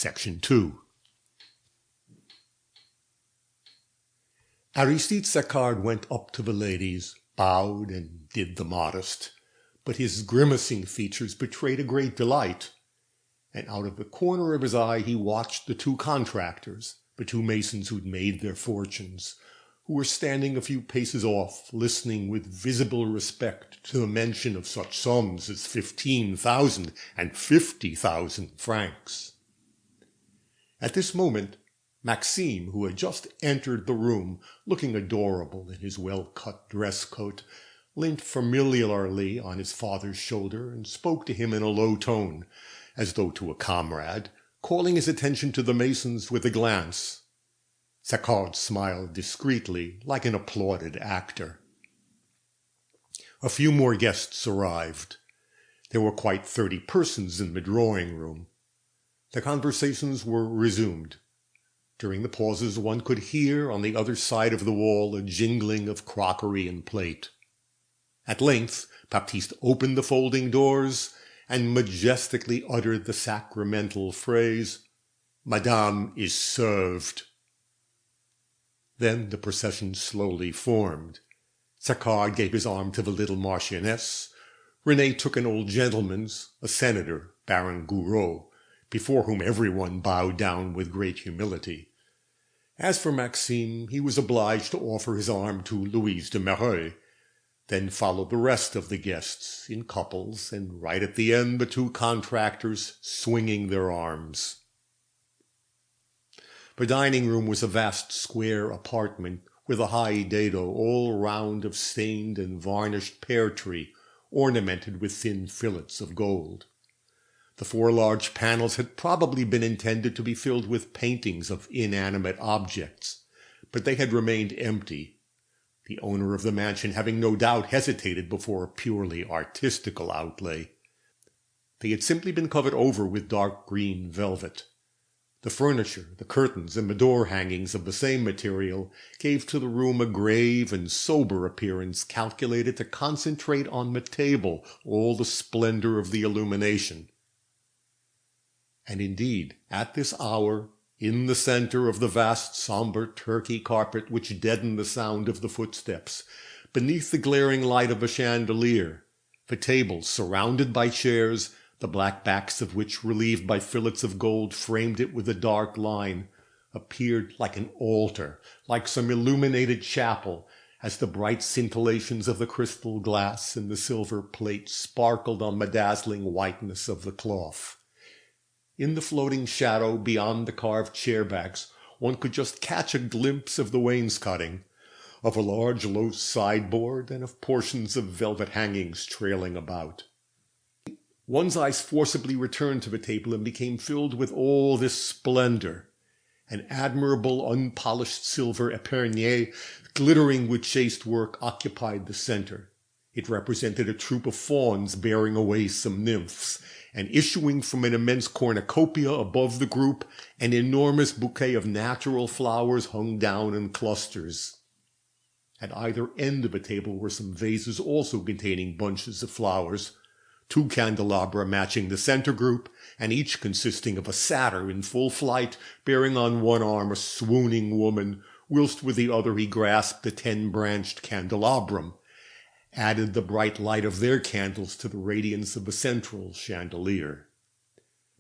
Section 2. Aristide Saccard went up to the ladies, bowed, and did the modest, but his grimacing features betrayed a great delight, and out of the corner of his eye he watched the two contractors, the two masons who'd made their fortunes, who were standing a few paces off, listening with visible respect to the mention of such sums as 15,000 and 50,000 francs. At this moment, Maxime, who had just entered the room, looking adorable in his well-cut dress coat, leant familiarly on his father's shoulder and spoke to him in a low tone, as though to a comrade, calling his attention to the masons with a glance. Saccard smiled discreetly, like an applauded actor. A few more guests arrived. There were quite 30 persons in the drawing-room. The conversations were resumed. During the pauses one could hear on the other side of the wall a jingling of crockery and plate. At length Baptiste opened the folding doors and majestically uttered the sacramental phrase, "Madame is served." Then the procession slowly formed. Saccard gave his arm to the little marchioness. Renée took an old gentleman's, a senator, Baron Gouraud, before whom everyone bowed down with great humility. As for Maxime, he was obliged to offer his arm to Louise de Mereuil. Then followed the rest of the guests, in couples, and right at the end the two contractors swinging their arms. The dining-room was a vast square apartment with a high dado all round of stained and varnished pear tree, ornamented with thin fillets of gold. The 4 large panels had probably been intended to be filled with paintings of inanimate objects, but they had remained empty, the owner of the mansion having no doubt hesitated before a purely artistical outlay. They had simply been covered over with dark green velvet. The furniture, the curtains, and the door-hangings of the same material gave to the room a grave and sober appearance calculated to concentrate on the table all the splendor of the illumination. And indeed, at this hour, in the center of the vast sombre Turkey carpet which deadened the sound of the footsteps, beneath the glaring light of a chandelier, the table surrounded by chairs, the black backs of which, relieved by fillets of gold, framed it with a dark line, appeared like an altar, like some illuminated chapel, as the bright scintillations of the crystal glass and the silver plate sparkled on the dazzling whiteness of the cloth. In the floating shadow beyond the carved chairbacks, one could just catch a glimpse of the wainscoting, of a large low sideboard, and of portions of velvet hangings trailing about. One's eyes forcibly returned to the table and became filled with all this splendor. An admirable unpolished silver épergne, glittering with chased work, occupied the center. It represented a troop of fauns bearing away some nymphs, and issuing from an immense cornucopia above the group, an enormous bouquet of natural flowers hung down in clusters. At either end of the table were some vases also containing bunches of flowers, 2 candelabra matching the center group, and each consisting of a satyr in full flight, bearing on one arm a swooning woman, whilst with the other he grasped a 10-branched candelabrum, added the bright light of their candles to the radiance of the central chandelier.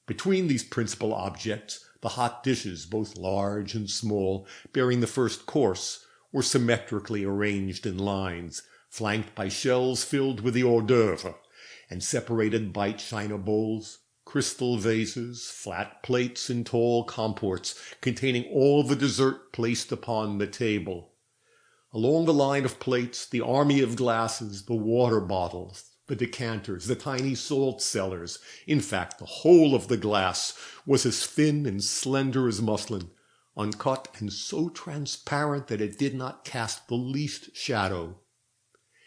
Between these principal objects, the hot dishes, both large and small, bearing the first course, were symmetrically arranged in lines, flanked by shelves filled with the hors d'oeuvre, and separated by china bowls, crystal vases, flat plates, and tall comports, containing all the dessert placed upon the table. Along the line of plates, the army of glasses, the water bottles, the decanters, the tiny salt cellars, in fact, the whole of the glass, was as thin and slender as muslin, uncut and so transparent that it did not cast the least shadow.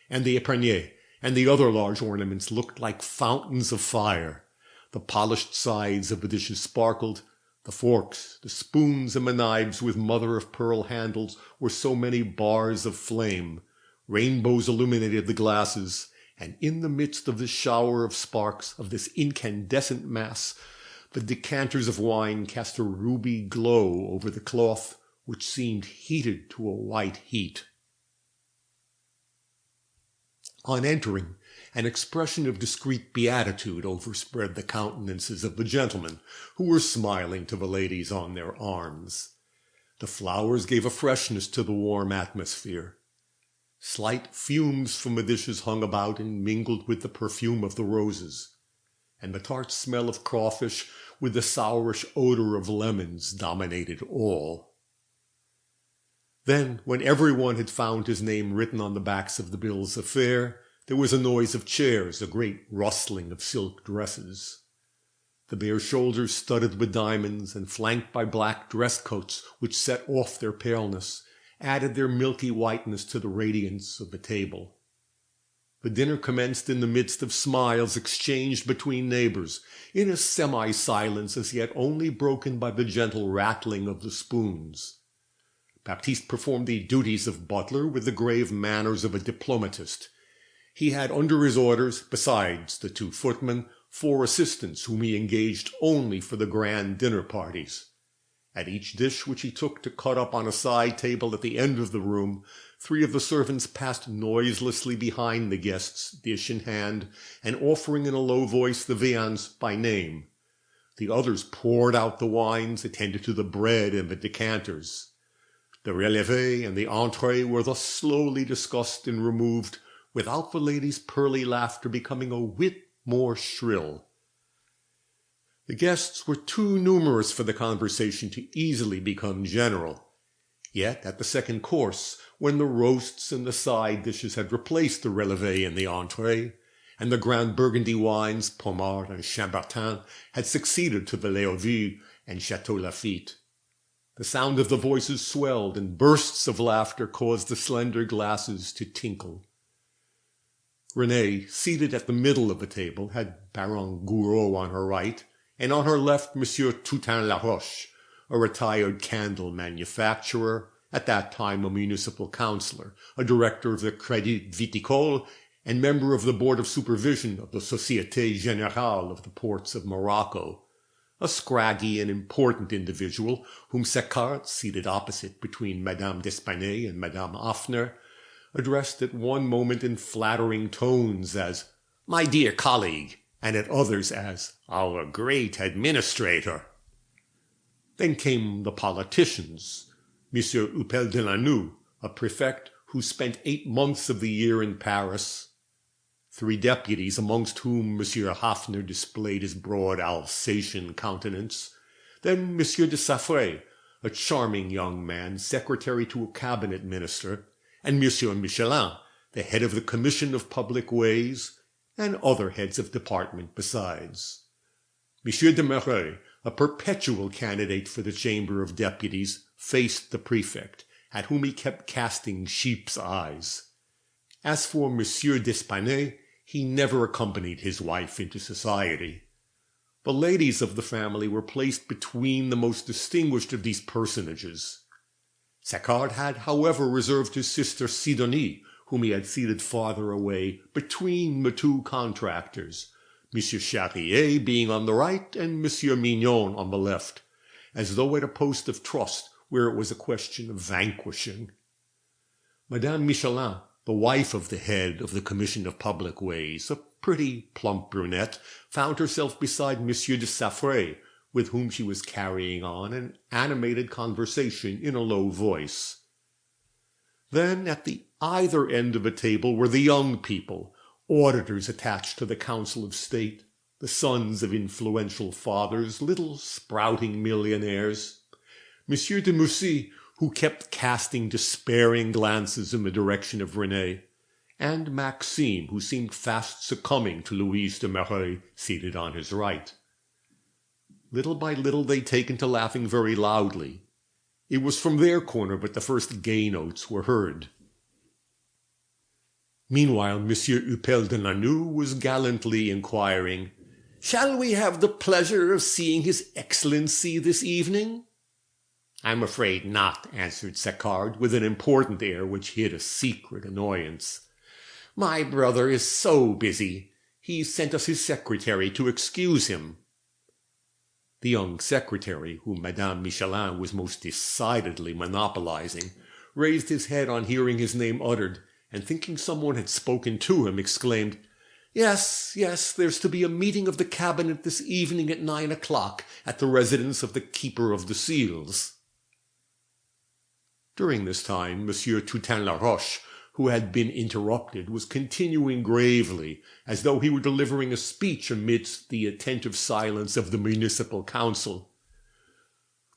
And the épergne and the other large ornaments looked like fountains of fire. The polished sides of the dishes sparkled. The forks, the spoons, and the knives with mother-of-pearl handles were so many bars of flame. Rainbows illuminated the glasses, and in the midst of this shower of sparks, of this incandescent mass, The decanters of wine cast a ruby glow over the cloth, which seemed heated to a white heat. On entering, an expression of discreet beatitude overspread the countenances of the gentlemen, who were smiling to the ladies on their arms. The flowers gave a freshness to the warm atmosphere. Slight fumes from the dishes hung about and mingled with the perfume of the roses, and the tart smell of crawfish with the sourish odor of lemons dominated all. Then, when everyone had found his name written on the backs of the bills of fare, there was a noise of chairs, a great rustling of silk dresses. The bare shoulders studded with diamonds and flanked by black dress coats which set off their paleness, added their milky whiteness to the radiance of the table. The dinner commenced in the midst of smiles exchanged between neighbors, in a semi-silence as yet only broken by the gentle rattling of the spoons. Baptiste performed the duties of butler with the grave manners of a diplomatist. He had under his orders, besides the 2 footmen, 4 assistants whom he engaged only for the grand dinner parties. At each dish which he took to cut up on a side table at the end of the room, 3 of the servants passed noiselessly behind the guests, dish in hand, and offering in a low voice the viands by name. The others poured out the wines, attended to the bread and the decanters. The relevé and the entrée were thus slowly discussed and removed, without the ladies' pearly laughter becoming a whit more shrill. The guests were too numerous for the conversation to easily become general. Yet at the second course, when the roasts and the side dishes had replaced the relevé and the entrée, and the Grand Burgundy wines, Pommard and Chambertin, had succeeded to the Léoville and Château Lafite, the sound of the voices swelled, and bursts of laughter caused the slender glasses to tinkle. Renée, seated at the middle of the table, had Baron Gouraud on her right, and on her left Monsieur Toutain-Laroche, a retired candle manufacturer, at that time a municipal councillor, a director of the Crédit Viticole, and member of the Board of Supervision of the Société Générale of the Ports of Morocco, a scraggy and important individual whom Saccard, seated opposite between Madame d'Espinay and Madame Hafner, addressed at one moment in flattering tones as "my dear colleague," and at others as "our great administrator." Then came the politicians, Monsieur Hupel de Lanoux, a prefect who spent 8 months of the year in Paris, 3 deputies, amongst whom Monsieur Hafner displayed his broad Alsatian countenance, then Monsieur de Saffré, a charming young man, secretary to a cabinet minister, and Monsieur Michelin, the head of the Commission of Public Ways, and other heads of department besides. Monsieur de Merret, a perpetual candidate for the Chamber of Deputies, faced the prefect, at whom he kept casting sheep's eyes. As for Monsieur d'Espinay, he never accompanied his wife into society. The ladies of the family were placed between the most distinguished of these personages. Saccard had, however, reserved his sister Sidonie, whom he had seated farther away, between the 2 contractors, Monsieur Charrier being on the right and Monsieur Mignon on the left, as though at a post of trust where it was a question of vanquishing. Madame Michelin, the wife of the head of the Commission of Public Ways, a pretty, plump brunette, found herself beside Monsieur de Saffré, with whom she was carrying on an animated conversation in a low voice. Then, at the either end of the table were the young people, auditors attached to the Council of State, the sons of influential fathers, little sprouting millionaires. Monsieur de Mussy, who kept casting despairing glances in the direction of Renée, and Maxime, who seemed fast succumbing to Louise de Merret, seated on his right. Little by little they taken to laughing very loudly. It was from their corner that the first gay notes were heard. Meanwhile, Monsieur Hupel de Lanoux was gallantly inquiring, "Shall we have the pleasure of seeing His Excellency this evening?" "I'm afraid not," answered Saccard, with an important air which hid a secret annoyance. "My brother is so busy. He sent us his secretary to excuse him." The young secretary, whom Madame Michelin was most decidedly monopolizing, raised his head on hearing his name uttered, and thinking someone had spoken to him, exclaimed, Yes, there's to be a meeting of the cabinet this evening at 9 o'clock at the residence of the Keeper of the Seals." During this time, Monsieur Toutain-Laroche, who had been interrupted, was continuing gravely, as though he were delivering a speech amidst the attentive silence of the municipal council.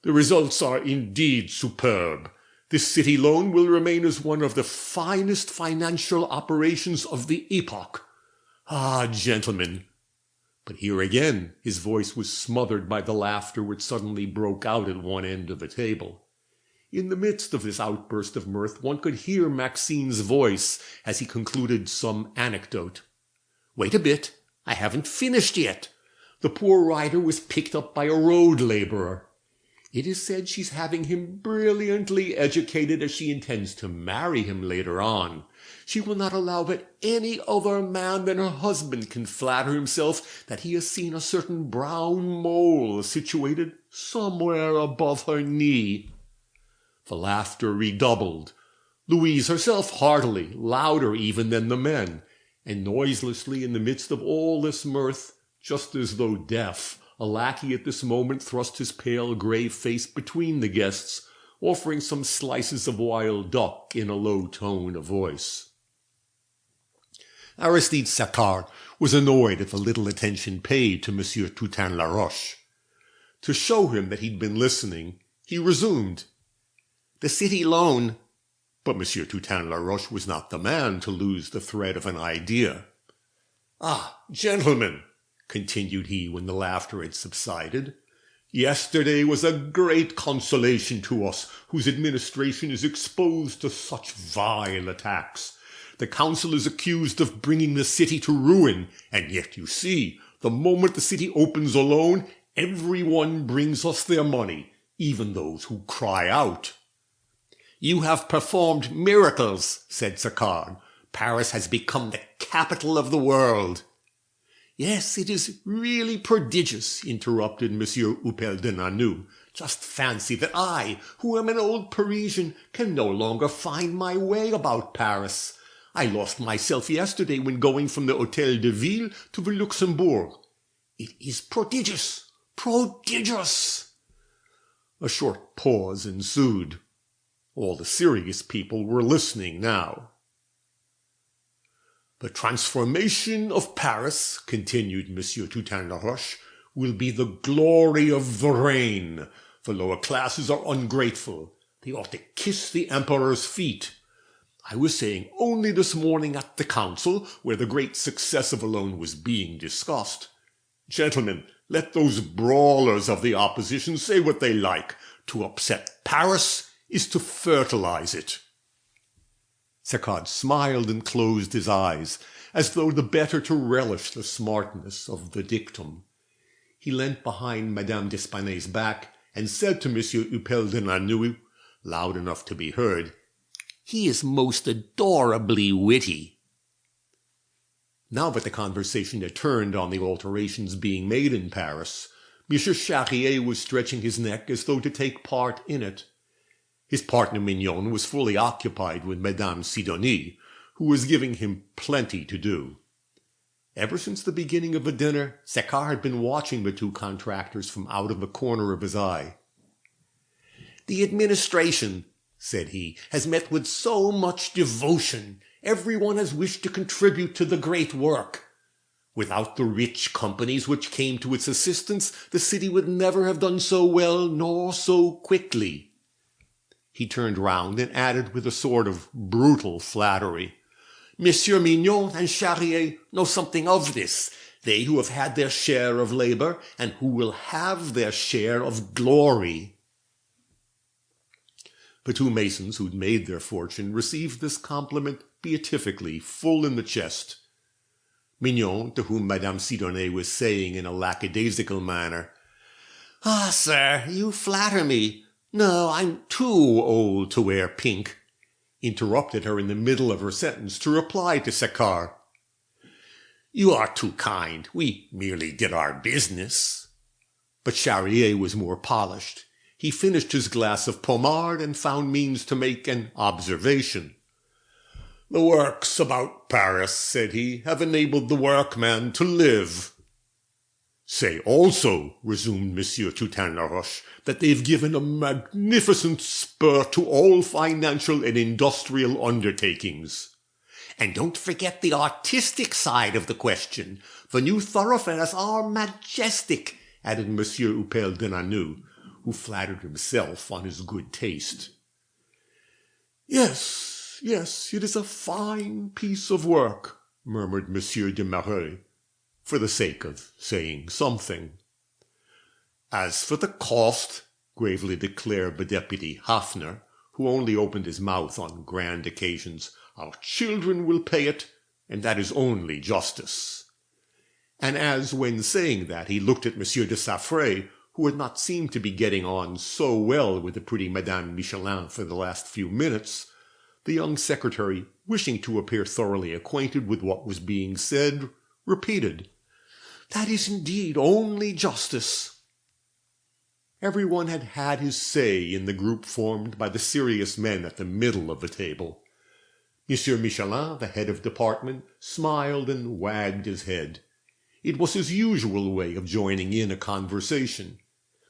"The results are indeed superb. This city loan will remain as one of the finest financial operations of the epoch. Ah, gentlemen!" But here again his voice was smothered by the laughter which suddenly broke out at one end of the table. In the midst of this outburst of mirth one could hear Maxine's voice as he concluded some anecdote. "Wait a bit, I haven't finished yet. The poor writer was picked up by a road laborer. It is said she's having him brilliantly educated, as she intends to marry him later on. She will not allow that any other man than her husband can flatter himself that he has seen a certain brown mole situated somewhere above her knee." The laughter redoubled. Louise herself heartily, louder even than the men, and noiselessly in the midst of all this mirth, just as though deaf, a lackey at this moment thrust his pale grey face between the guests, offering some slices of wild duck in a low tone of voice. Aristide Saccard was annoyed at the little attention paid to Monsieur Toutain-Laroche. To show him that he'd been listening, he resumed, "The city loan—" But Monsieur Toutain-Laroche was not the man to lose the thread of an idea. "Ah, gentlemen," continued he when the laughter had subsided, "yesterday was a great consolation to us, whose administration is exposed to such vile attacks. The council is accused of bringing the city to ruin, and yet, you see, the moment the city opens a loan, everyone brings us their money, even those who cry out." "You have performed miracles," said Saccard. "Paris has become the capital of the world." "Yes, it is really prodigious," interrupted Monsieur Upel de Nanu. "Just fancy that I, who am an old Parisian, can no longer find my way about Paris. I lost myself yesterday when going from the Hôtel de Ville to the Luxembourg. It is prodigious, prodigious." A short pause ensued. All the serious people were listening now. "The transformation of Paris," continued Monsieur Toutain-Laroche, "will be the glory of the reign. The lower classes are ungrateful. They ought to kiss the emperor's feet. I was saying only this morning at the council, where the great success of a loan was being discussed, 'Gentlemen, let those brawlers of the opposition say what they like. To upset Paris is to fertilize it.'" Saccard smiled and closed his eyes, as though the better to relish the smartness of the dictum. He leant behind Madame d'Espanaye's back, and said to Monsieur Upel de Nanu, loud enough to be heard, "He is most adorably witty." Now that the conversation had turned on the alterations being made in Paris, Monsieur Charrier was stretching his neck as though to take part in it. His partner Mignon was fully occupied with Madame Sidonie, who was giving him plenty to do. Ever since the beginning of the dinner, Saccard had been watching the two contractors from out of the corner of his eye. "The administration," said he, "has met with so much devotion. Everyone has wished to contribute to the great work. Without the rich companies which came to its assistance, the city would never have done so well nor so quickly." He turned round and added with a sort of brutal flattery, "Monsieur Mignon and Charrier know something of this, they who have had their share of labor and who will have their share of glory." The two masons who'd made their fortune received this compliment beatifically, full in the chest. Mignon, to whom Madame Sidonie was saying in a lackadaisical manner, "Ah, sir, you flatter me. No, I'm too old to wear pink," interrupted her in the middle of her sentence to reply to Saccard, "You are too kind. We merely did our business." But Charrier was more polished. He finished his glass of pomard and found means to make an observation. "The works about Paris," said he, "have enabled the workman to live." "Say also," resumed Monsieur Toutaine-Laroche, "that they've given a magnificent spur to all financial and industrial undertakings." "And don't forget the artistic side of the question. The new thoroughfares are majestic," added Monsieur Hupel de Nanu, who flattered himself on his good taste. Yes, it is a fine piece of work," murmured Monsieur de Mereux, for the sake of saying something. "As for the cost," gravely declared the deputy Hafner, who only opened his mouth on grand occasions, "our children will pay it, and that is only justice." And as, when saying that, he looked at Monsieur de Saffray, who had not seemed to be getting on so well with the pretty Madame Michelin for the last few minutes, the young secretary, wishing to appear thoroughly acquainted with what was being said, repeated, "That is indeed only justice." Everyone had had his say in the group formed by the serious men at the middle of the table. Monsieur Michelin, the head of department, smiled and wagged his head. It was his usual way of joining in a conversation.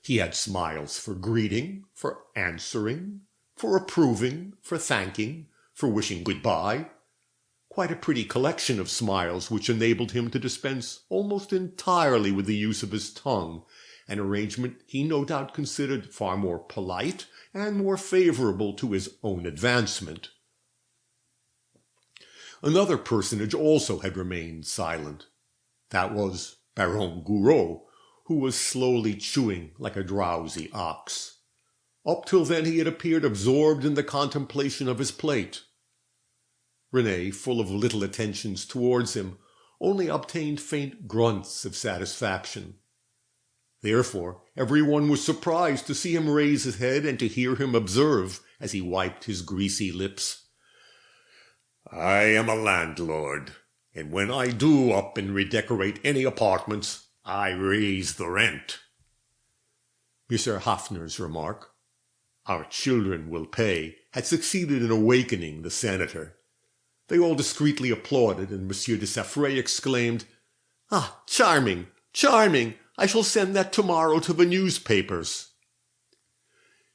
He had smiles for greeting, for answering, for approving, for thanking, for wishing good-bye. Quite a pretty collection of smiles which enabled him to dispense almost entirely with the use of his tongue, an arrangement he no doubt considered far more polite and more favourable to his own advancement. Another personage also had remained silent. That was Baron Gouraud, who was slowly chewing like a drowsy ox. Up till then he had appeared absorbed in the contemplation of his plate. Renée, full of little attentions towards him, only obtained faint grunts of satisfaction. Therefore, every one was surprised to see him raise his head and to hear him observe, as he wiped his greasy lips, "I am a landlord, and when I do up and redecorate any apartments, I raise the rent." Monsieur Hafner's remark, "Our children will pay," had succeeded in awakening the senator. They all discreetly applauded, and Monsieur de Saffray exclaimed, "Ah, charming, charming! I shall send that tomorrow to the newspapers."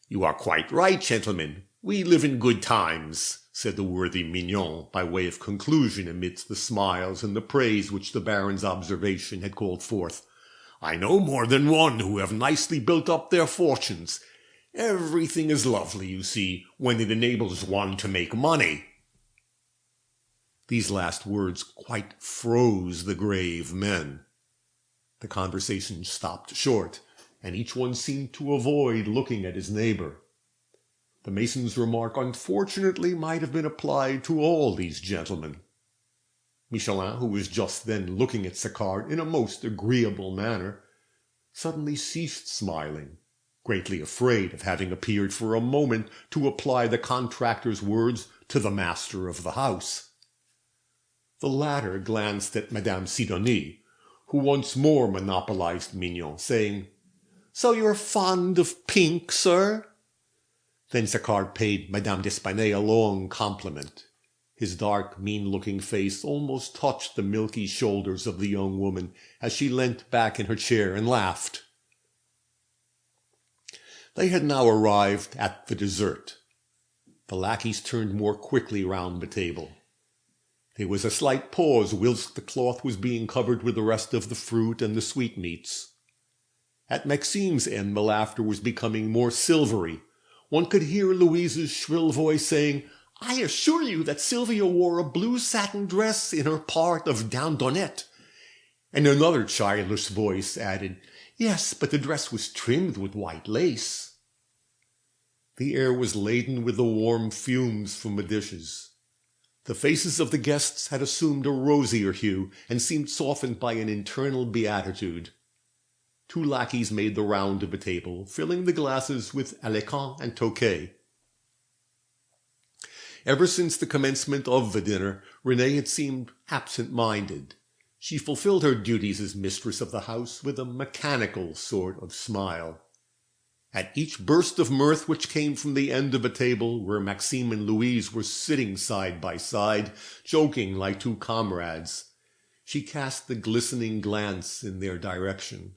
"You are quite right, gentlemen. We live in good times," said the worthy Mignon, by way of conclusion amidst the smiles and the praise which the Baron's observation had called forth. "I know more than one who have nicely built up their fortunes. Everything is lovely, you see, when it enables one to make money." These last words quite froze the grave men. The conversation stopped short, and each one seemed to avoid looking at his neighbor. The mason's remark unfortunately might have been applied to all these gentlemen. Michelin, who was just then looking at Saccard in a most agreeable manner, suddenly ceased smiling, greatly afraid of having appeared for a moment to apply the contractor's words to the master of the house. The latter glanced at Madame Sidonie, who once more monopolized Mignon, saying, "So you're fond of pink, sir?" Then Saccard paid Madame d'Espinay a long compliment. His dark, mean-looking face almost touched the milky shoulders of the young woman as she leant back in her chair and laughed. They had now arrived at the dessert. The lackeys turned more quickly round the table. There was a slight pause whilst the cloth was being covered with the rest of the fruit and the sweetmeats. At Maxime's end the laughter was becoming more silvery. One could hear Louise's shrill voice saying, "I assure you that Sylvia wore a blue satin dress in her part of Dindonette." And another childish voice added, "Yes, but the dress was trimmed with white lace." The air was laden with the warm fumes from the dishes. The faces of the guests had assumed a rosier hue, and seemed softened by an internal beatitude. Two lackeys made the round of the table, filling the glasses with Alecant and Tokay. Ever since the commencement of the dinner, Renée had seemed absent-minded. She fulfilled her duties as mistress of the house with a mechanical sort of smile. At each burst of mirth which came from the end of a table where Maxime and Louise were sitting side by side, joking like two comrades, she cast the glistening glance in their direction.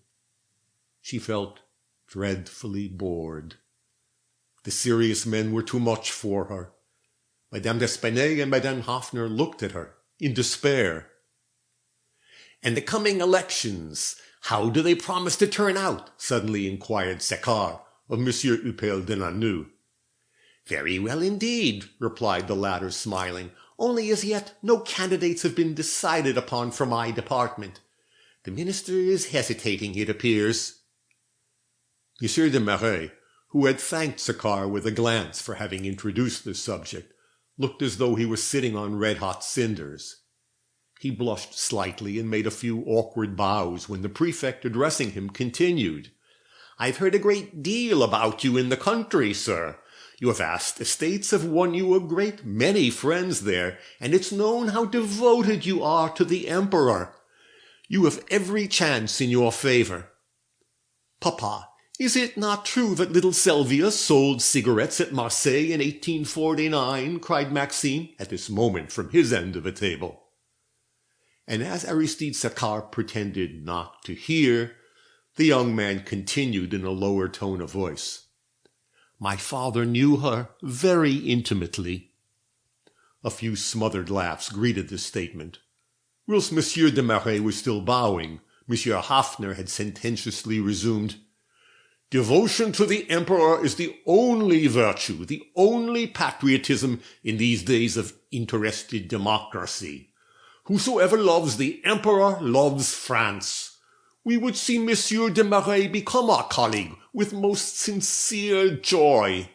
She felt dreadfully bored. The serious men were too much for her. Madame d'Espinay and Madame Hoffner looked at her in despair. "And the coming elections, how do they promise to turn out?" suddenly inquired Saccard of Monsieur Upel de Nanu. "Very well indeed," replied the latter, smiling. "Only as yet no candidates have been decided upon for my department. The minister is hesitating, it appears." Monsieur de Marais, who had thanked Saccard with a glance for having introduced the subject, looked as though he was sitting on red-hot cinders. He blushed slightly and made a few awkward bows when the prefect, addressing him, continued, "I've heard a great deal about you in the country, sir. Your vast estates have won you a great many friends there, and it's known how devoted you are to the emperor. You have every chance in your favor. Papa, is it not true that little Sylvia sold cigarettes at Marseilles in 1849? cried Maxime at this moment from his end of the table. And as Aristide Saccard pretended not to hear, the young man continued in a lower tone of voice. "My father knew her very intimately." A few smothered laughs greeted this statement. Whilst Monsieur de Marais was still bowing, Monsieur Hoffner had sententiously resumed, "Devotion to the emperor is the only virtue, the only patriotism in these days of interested democracy. Whosoever loves the emperor loves France. We would see Monsieur de Marais become our colleague with most sincere joy."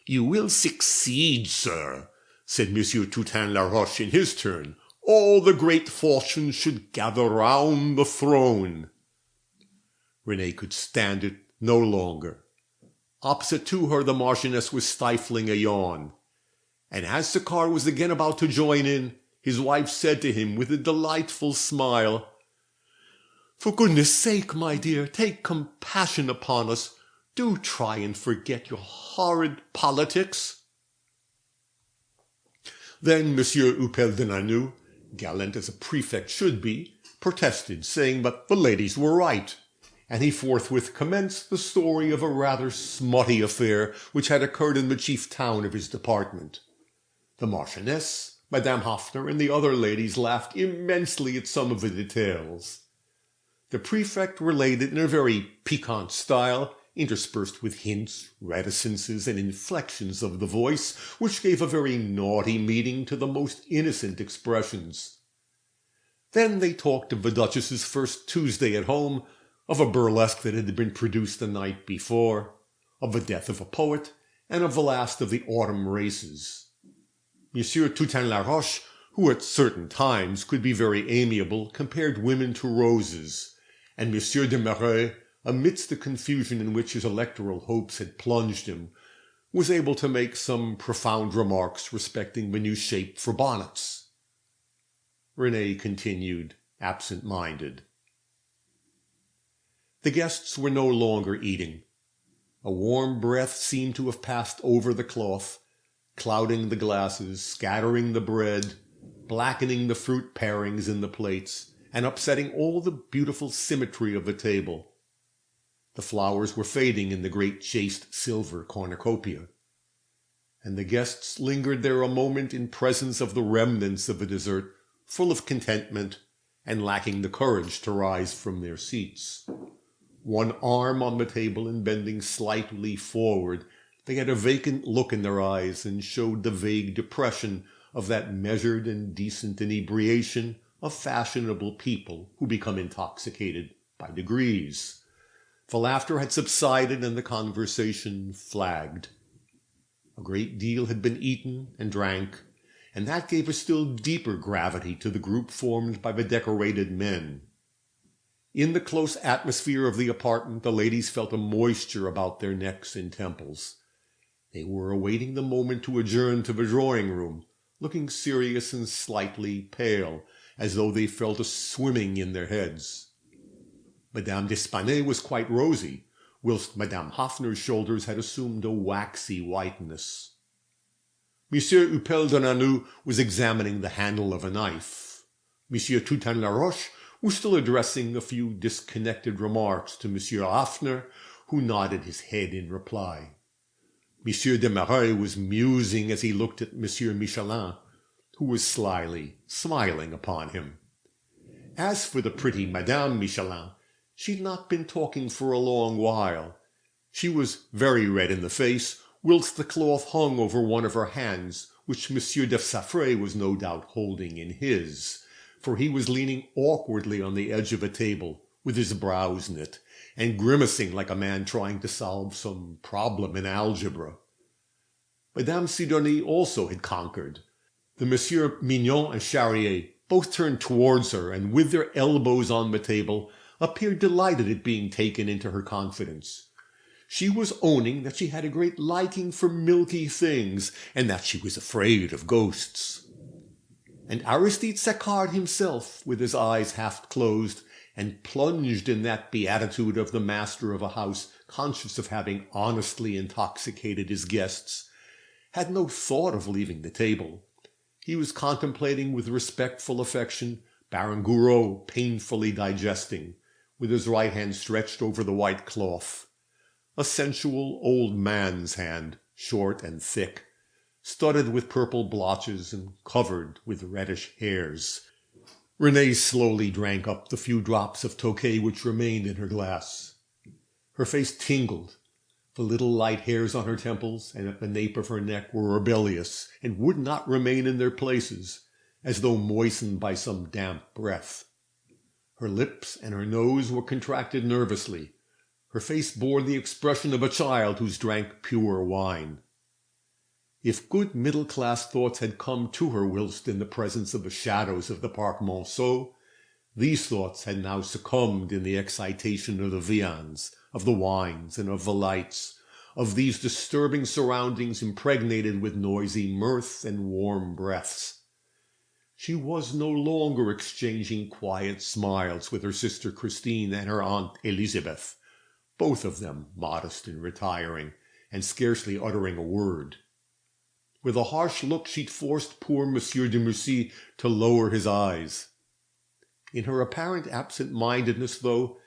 "You will succeed, sir," said Monsieur Toutain Laroche in his turn. "All the great fortunes should gather round the throne." Renée could stand it no longer. Opposite to her, the Marchioness was stifling a yawn, and as Saccard was again about to join in, his wife said to him with a delightful smile, "For goodness' sake, my dear, take compassion upon us. Do try and forget your horrid politics." Then Monsieur Upel de Nanu, gallant as a prefect should be, protested, saying that the ladies were right, and he forthwith commenced the story of a rather smutty affair which had occurred in the chief town of his department. The Marchioness, Madame Hoffner, and the other ladies laughed immensely at some of the details. The prefect related in a very piquant style, interspersed with hints, reticences, and inflections of the voice, which gave a very naughty meaning to the most innocent expressions. Then they talked of the Duchess's first Tuesday at home, of a burlesque that had been produced the night before, of the death of a poet, and of the last of the autumn races. Monsieur Toutain Laroche, who at certain times could be very amiable, compared women to roses, and Monsieur de Marais, amidst the confusion in which his electoral hopes had plunged him, was able to make some profound remarks respecting the new shape for bonnets. Renée continued absent-minded. The guests were no longer eating. A warm breath seemed to have passed over the cloth, clouding the glasses, scattering the bread, blackening the fruit parings in the plates, and upsetting all the beautiful symmetry of the table. The flowers were fading in the great chased silver cornucopia, and the guests lingered there a moment in presence of the remnants of the dessert, full of contentment, and lacking the courage to rise from their seats. One arm on the table and bending slightly forward, they had a vacant look in their eyes and showed the vague depression of that measured and decent inebriation of fashionable people who become intoxicated by degrees. The laughter had subsided and the conversation flagged. A great deal had been eaten and drank, and that gave a still deeper gravity to the group formed by the decorated men. In the close atmosphere of the apartment, the ladies felt a moisture about their necks and temples. They were awaiting the moment to adjourn to the drawing-room, looking serious and slightly pale, as though they felt a swimming in their heads. Madame d'Espagnet was quite rosy, whilst Madame Hoffner's shoulders had assumed a waxy whiteness. Monsieur Hupel de Nanoux was examining the handle of a knife. Monsieur Toutain-Laroche was still addressing a few disconnected remarks to Monsieur Hoffner, who nodded his head in reply. Monsieur de Mereuil was musing as he looked at Monsieur Michelin, who was slyly smiling upon him. As for the pretty Madame Michelin, she had not been talking for a long while. She was very red in the face, whilst the cloth hung over one of her hands, which Monsieur de Saffray was no doubt holding in his, for he was leaning awkwardly on the edge of a table, with his brows knit, and grimacing like a man trying to solve some problem in algebra. Madame Sidonie also had conquered. The Monsieur Mignon and Charrier both turned towards her, and with their elbows on the table, appeared delighted at being taken into her confidence. She was owning that she had a great liking for milky things, and that she was afraid of ghosts. And Aristide Saccard himself, with his eyes half closed, and plunged in that beatitude of the master of a house, conscious of having honestly intoxicated his guests, had no thought of leaving the table. He was contemplating with respectful affection Baron Gouraud painfully digesting, with his right hand stretched over the white cloth. A sensual old man's hand, short and thick, studded with purple blotches and covered with reddish hairs. Renée slowly drank up the few drops of Tokay which remained in her glass. Her face tingled. The little light hairs on her temples and at the nape of her neck were rebellious and would not remain in their places, as though moistened by some damp breath. Her lips and her nose were contracted nervously. Her face bore the expression of a child who's drank pure wine. If good middle-class thoughts had come to her whilst in the presence of the shadows of the Parc Monceau, these thoughts had now succumbed in the excitation of the viands, of the wines, and of the lights, of these disturbing surroundings impregnated with noisy mirth and warm breaths. She was no longer exchanging quiet smiles with her sister Christine and her aunt Elizabeth, both of them modest and retiring, and scarcely uttering a word. With a harsh look she'd forced poor Monsieur de Mussy to lower his eyes. In her apparent absent-mindedness, though,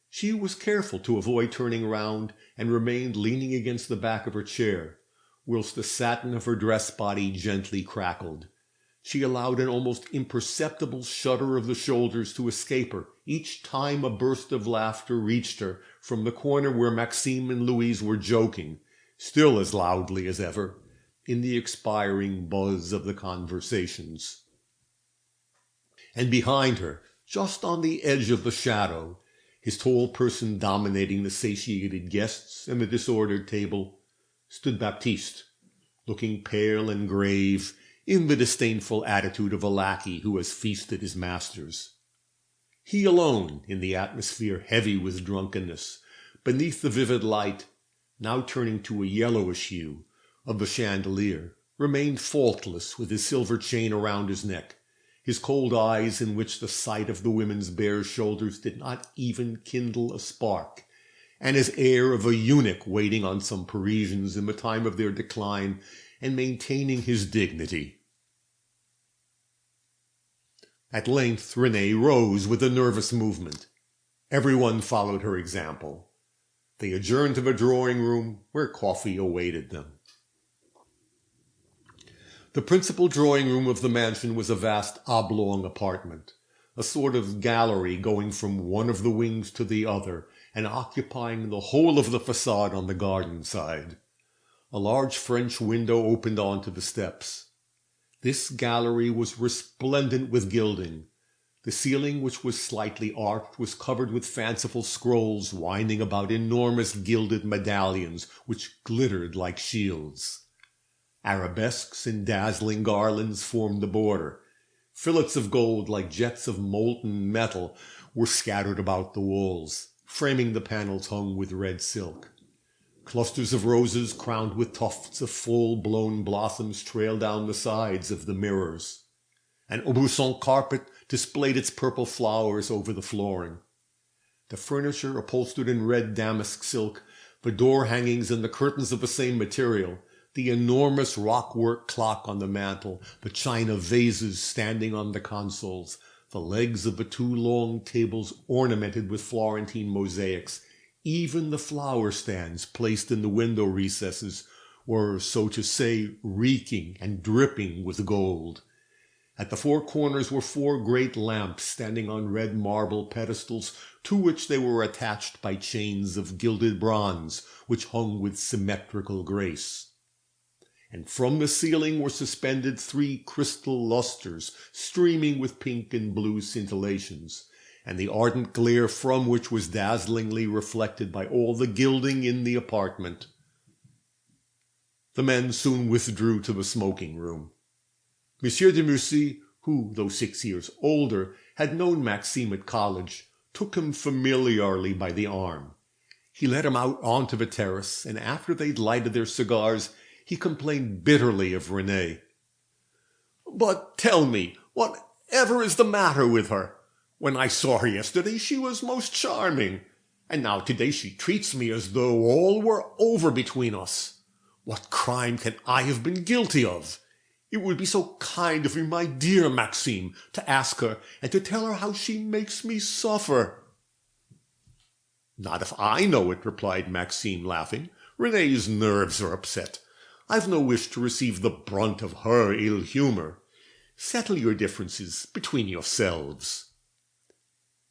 she was careful to avoid turning round, and remained leaning against the back of her chair, whilst the satin of her dress-body gently crackled. She allowed an almost imperceptible shudder of the shoulders to escape her each time a burst of laughter reached her from the corner where Maxime and Louise were joking, still as loudly as ever, in the expiring buzz of the conversations. And behind her, just on the edge of the shadow, his tall person dominating the satiated guests and the disordered table, stood Baptiste, looking pale and grave, in the disdainful attitude of a lackey who has feasted his masters. He alone, in the atmosphere heavy with drunkenness, beneath the vivid light, now turning to a yellowish hue, of the chandelier, remained faultless with his silver chain around his neck, his cold eyes in which the sight of the women's bare shoulders did not even kindle a spark, and his air of a eunuch waiting on some Parisians in the time of their decline and maintaining his dignity. At length Renée rose with a nervous movement. Everyone followed her example. They adjourned to the drawing-room, where coffee awaited them. The principal drawing-room of the mansion was a vast oblong apartment, a sort of gallery going from one of the wings to the other, and occupying the whole of the façade on the garden side. A large French window opened onto the steps. This gallery was resplendent with gilding. The ceiling, which was slightly arched, was covered with fanciful scrolls winding about enormous gilded medallions which glittered like shields. Arabesques and dazzling garlands formed the border. Fillets of gold, like jets of molten metal, were scattered about the walls, framing the panels hung with red silk. Clusters of roses crowned with tufts of full-blown blossoms trailed down the sides of the mirrors. An Aubusson carpet displayed its purple flowers over the flooring. The furniture, upholstered in red damask silk, the door hangings and the curtains of the same material, the enormous rockwork clock on the mantel, the china vases standing on the consoles, the legs of the two long tables ornamented with Florentine mosaics, even the flower stands placed in the window recesses were, so to say, reeking and dripping with gold. At the four corners were four great lamps standing on red marble pedestals, to which they were attached by chains of gilded bronze, which hung with symmetrical grace. And from the ceiling were suspended three crystal lustres, streaming with pink and blue scintillations, and the ardent glare from which was dazzlingly reflected by all the gilding in the apartment. The men soon withdrew to the smoking-room. Monsieur de Mussy, who, though 6 years older, had known Maxime at college, took him familiarly by the arm. He led him out onto the terrace, and after they'd lighted their cigars, he complained bitterly of Renée. "But tell me, whatever is the matter with her? When I saw her yesterday, she was most charming, and now today she treats me as though all were over between us. What crime can I have been guilty of? It would be so kind of you, my dear Maxime, to ask her and to tell her how she makes me suffer." "Not if I know it," replied Maxime, laughing. "Renée's nerves are upset. I've no wish to receive the brunt of her ill-humor. Settle your differences between yourselves."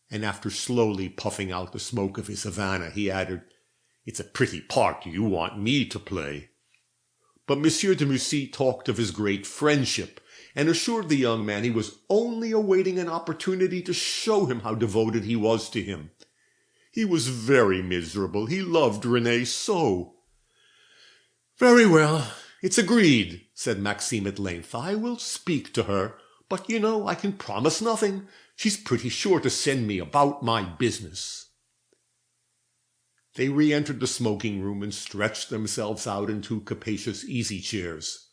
And after slowly puffing out the smoke of his Havana, he added, "It's a pretty part you want me to play." But Monsieur de Mussy talked of his great friendship, and assured the young man he was only awaiting an opportunity to show him how devoted he was to him. He was very miserable. He loved Renée so. "Very well, it's agreed," said Maxime at length. "I will speak to her, but you know I can promise nothing. She's pretty sure to send me about my business." They re-entered the smoking-room and stretched themselves out in two capacious easy-chairs.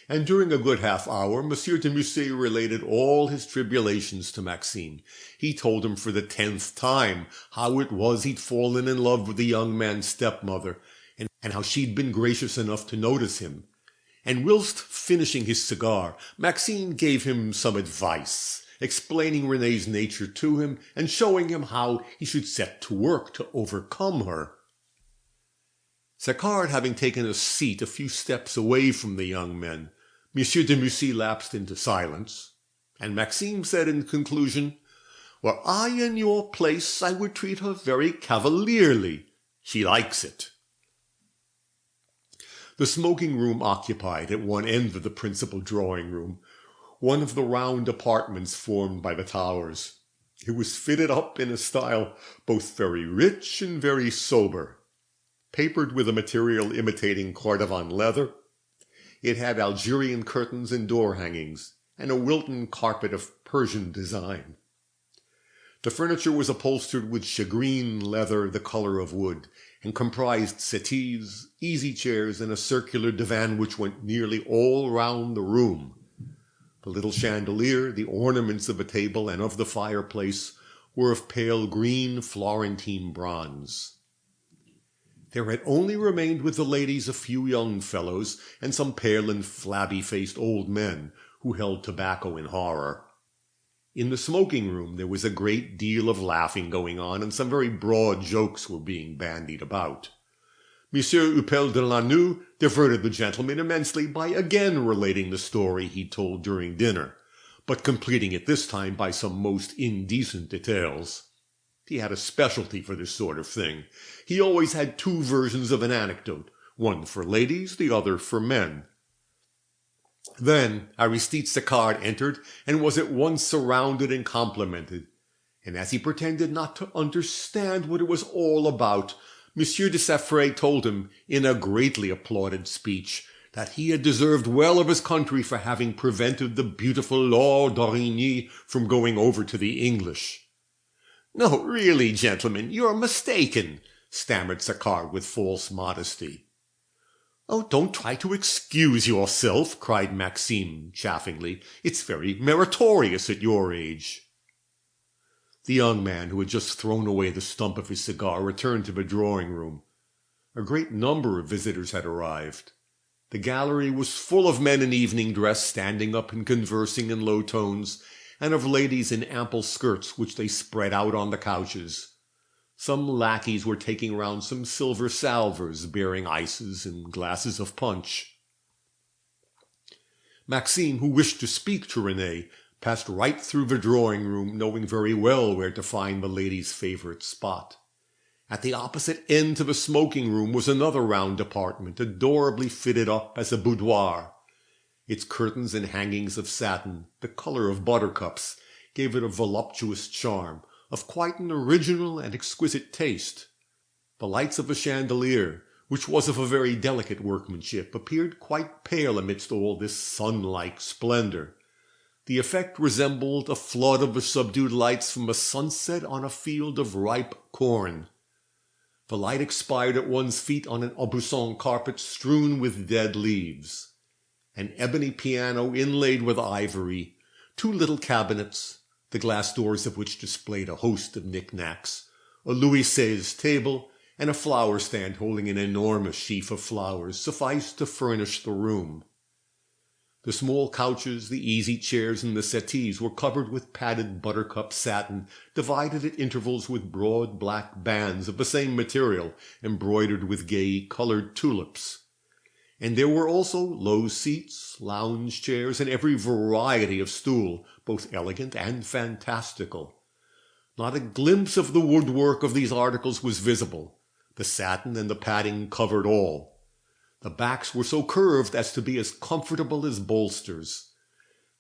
And during a good half-hour, Monsieur de Mussy related all his tribulations to Maxime. He told him for the 10th time how it was he'd fallen in love with the young man's stepmother, and how she'd been gracious enough to notice him. And whilst finishing his cigar, Maxime gave him some advice, explaining Renée's nature to him and showing him how he should set to work to overcome her. Saccard having taken a seat a few steps away from the young men, Monsieur de Mussy lapsed into silence, and Maxime said in conclusion, "Were I in your place, I would treat her very cavalierly. She likes it." The smoking-room occupied at one end of the principal drawing-room, one of the round apartments formed by the towers. It was fitted up in a style both very rich and very sober. Papered with a material imitating Cordovan leather, it had Algerian curtains and door hangings, and a Wilton carpet of Persian design. The furniture was upholstered with shagreen leather the color of wood, and comprised settees, easy-chairs, and a circular divan which went nearly all round the room. The little chandelier, the ornaments of the table and of the fireplace, were of pale green Florentine bronze. There had only remained with the ladies a few young fellows, and some pale and flabby-faced old men, who held tobacco in horror. In the smoking-room there was a great deal of laughing going on, and some very broad jokes were being bandied about. Monsieur Upel de Lannoux diverted the gentlemen immensely by again relating the story he told during dinner, but completing it this time by some most indecent details. He had a specialty for this sort of thing. He always had two versions of an anecdote, one for ladies, the other for men. Then Aristide Saccard entered, and was at once surrounded and complimented, and as he pretended not to understand what it was all about, Monsieur de Saffray told him, in a greatly applauded speech, that he had deserved well of his country for having prevented the beautiful Laure d'Origny from going over to the English. "No, really, gentlemen, you're mistaken," stammered Saccard with false modesty. "Oh, don't try to excuse yourself," cried Maxime chaffingly. "It's very meritorious at your age." The young man, who had just thrown away the stump of his cigar, returned to the drawing-room. A great number of visitors had arrived. The gallery was full of men in evening dress, standing up and conversing in low tones, and of ladies in ample skirts which they spread out on the couches. Some lackeys were taking round some silver salvers bearing ices and glasses of punch. Maxime, who wished to speak to Renée, passed right through the drawing-room, knowing very well where to find the lady's favourite spot. At the opposite end to the smoking-room was another round apartment, adorably fitted up as a boudoir. Its curtains and hangings of satin, the colour of buttercups, gave it a voluptuous charm, of quite an original and exquisite taste. The lights of the chandelier, which was of a very delicate workmanship, appeared quite pale amidst all this sun-like splendour. The effect resembled a flood of the subdued lights from a sunset on a field of ripe corn. The light expired at one's feet on an Aubusson carpet strewn with dead leaves. An ebony piano inlaid with ivory, two little cabinets, the glass doors of which displayed a host of knick-knacks, a Louis XVI table, and a flower-stand holding an enormous sheaf of flowers sufficed to furnish the room. The small couches, the easy-chairs, and the settees were covered with padded buttercup satin, divided at intervals with broad black bands of the same material, embroidered with gay coloured tulips. And there were also low seats, lounge chairs, and every variety of stool, both elegant and fantastical. Not a glimpse of the woodwork of these articles was visible. The satin and the padding covered all. The backs were so curved as to be as comfortable as bolsters.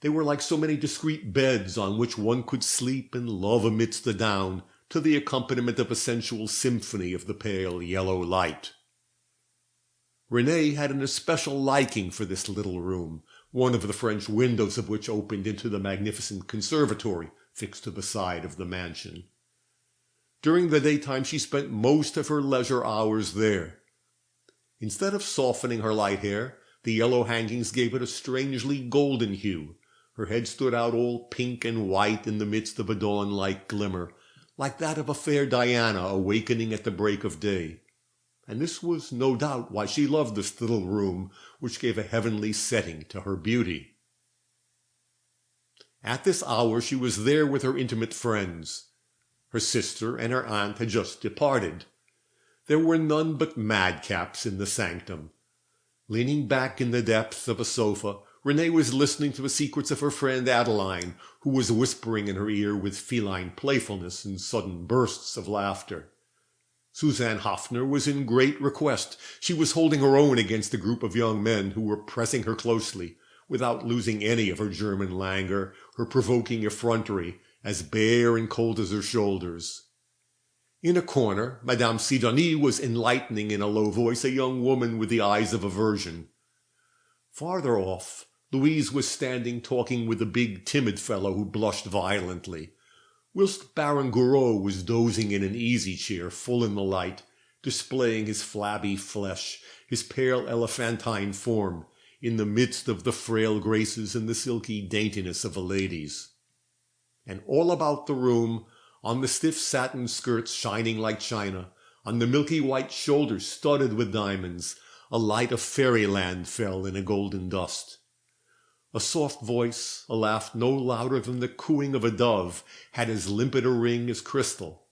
They were like so many discreet beds on which one could sleep and love amidst the down, to the accompaniment of a sensual symphony of the pale yellow light. Renée had an especial liking for this little room, one of the French windows of which opened into the magnificent conservatory fixed to the side of the mansion. During the daytime she spent most of her leisure hours there. Instead of softening her light hair, the yellow hangings gave it a strangely golden hue. Her head stood out all pink and white in the midst of a dawn-like glimmer, like that of a fair Diana awakening at the break of day. And this was no doubt why she loved this little room, which gave a heavenly setting to her beauty. At this hour she was there with her intimate friends. Her sister and her aunt had just departed. There were none but madcaps in the sanctum. Leaning back in the depths of a sofa, Renée was listening to the secrets of her friend Adeline, who was whispering in her ear with feline playfulness and sudden bursts of laughter. Suzanne Hoffner was in great request. She was holding her own against a group of young men who were pressing her closely, without losing any of her German languor, her provoking effrontery, as bare and cold as her shoulders. In a corner, Madame Sidonie was enlightening in a low voice a young woman with the eyes of aversion. Farther off, Louise was standing talking with a big timid fellow who blushed violently, whilst Baron Gouraud was dozing in an easy-chair full in the light, displaying his flabby flesh, his pale elephantine form, in the midst of the frail graces and the silky daintiness of the ladies. And all about the room, on the stiff satin skirts shining like china, on the milky white shoulders studded with diamonds, a light of fairyland fell in a golden dust. A soft voice, a laugh no louder than the cooing of a dove, had as limpid a ring as crystal.